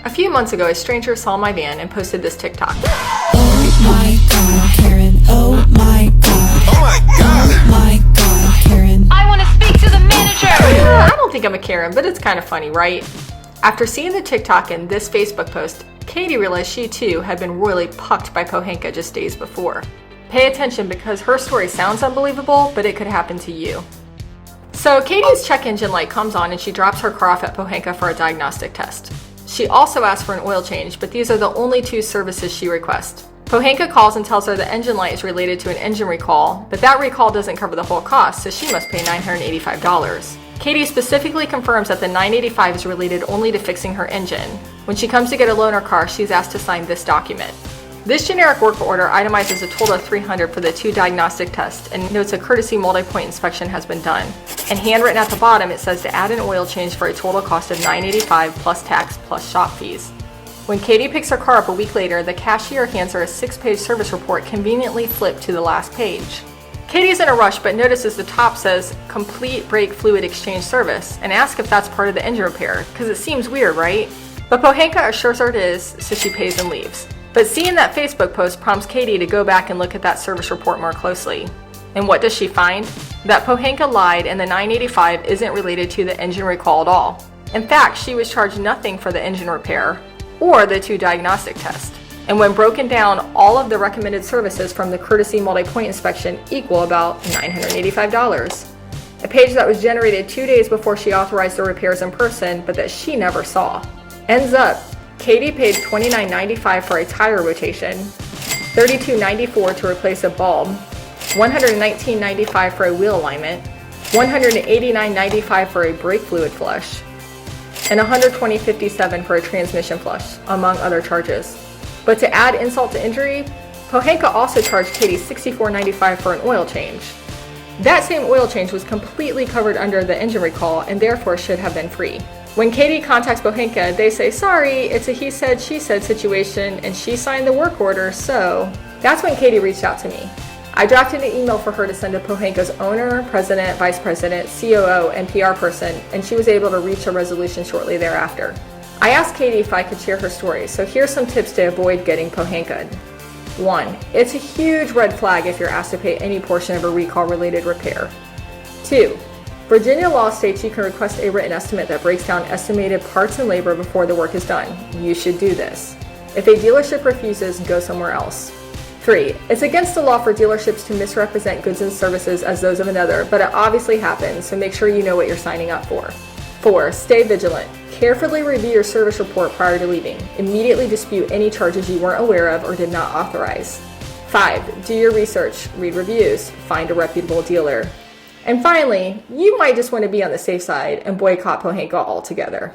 A few months ago, a stranger saw my van and posted this TikTok. Oh my god, Karen. Oh my god. Oh my god. Oh my god, Karen. I want to speak to the manager! I don't think I'm a Karen, but it's kind of funny, right? After seeing the TikTok and this Facebook post, Katie realized she too had been royally pucked by Pohanka just days before. Pay attention because her story sounds unbelievable, but it could happen to you. So Katie's check engine light comes on and she drops her car off at Pohanka for a diagnostic test. She also asks for an oil change, but these are the only two services she requests. Pohanka calls and tells her the engine light is related to an engine recall, but that recall doesn't cover the whole cost, so she must pay $985. Katie specifically confirms that the $985 is related only to fixing her engine. When she comes to get a loaner car, she's asked to sign this document. This generic work order itemizes a total of $300 for the two diagnostic tests and notes a courtesy multi-point inspection has been done. And handwritten at the bottom, it says to add an oil change for a total cost of $985 plus tax plus shop fees. When Katie picks her car up a week later, the cashier hands her a 6-page service report conveniently flipped to the last page. Katie's in a rush but notices the top says complete brake fluid exchange service and asks if that's part of the engine repair, because it seems weird, right? But Pohanka assures her it is, so she pays and leaves. But seeing that Facebook post prompts Katie to go back and look at that service report more closely. And what does she find? That Pohanka lied and the $985 isn't related to the engine recall at all. In fact, she was charged nothing for the engine repair or the two diagnostic tests. And when broken down, all of the recommended services from the courtesy multi-point inspection equal about $985. A page that was generated 2 days before she authorized the repairs in person, but that she never saw. Ends up, Katie paid $29.95 for a tire rotation, $32.94 to replace a bulb, $119.95 for a wheel alignment, $189.95 for a brake fluid flush, and $120.57 for a transmission flush, among other charges. But to add insult to injury, Pohanka also charged Katie $64.95 for an oil change. That same oil change was completely covered under the engine recall and therefore should have been free. When Katie contacts Pohanka, they say, sorry, it's a he said, she said situation and she signed the work order, so... That's when Katie reached out to me. I drafted an email for her to send to Pohanka's owner, president, vice president, COO, and PR person, and she was able to reach a resolution shortly thereafter. I asked Katie if I could share her story, so here's some tips to avoid getting Pohanka'd. 1. It's a huge red flag if you're asked to pay any portion of a recall-related repair. 2. Virginia law states you can request a written estimate that breaks down estimated parts and labor before the work is done. You should do this. If a dealership refuses, go somewhere else. 3. It's against the law for dealerships to misrepresent goods and services as those of another, but it obviously happens, so make sure you know what you're signing up for. 4. Stay vigilant. Carefully review your service report prior to leaving. Immediately dispute any charges you weren't aware of or did not authorize. 5. Do your research. Read reviews. Find a reputable dealer. And finally, you might just want to be on the safe side and boycott Pohanka altogether.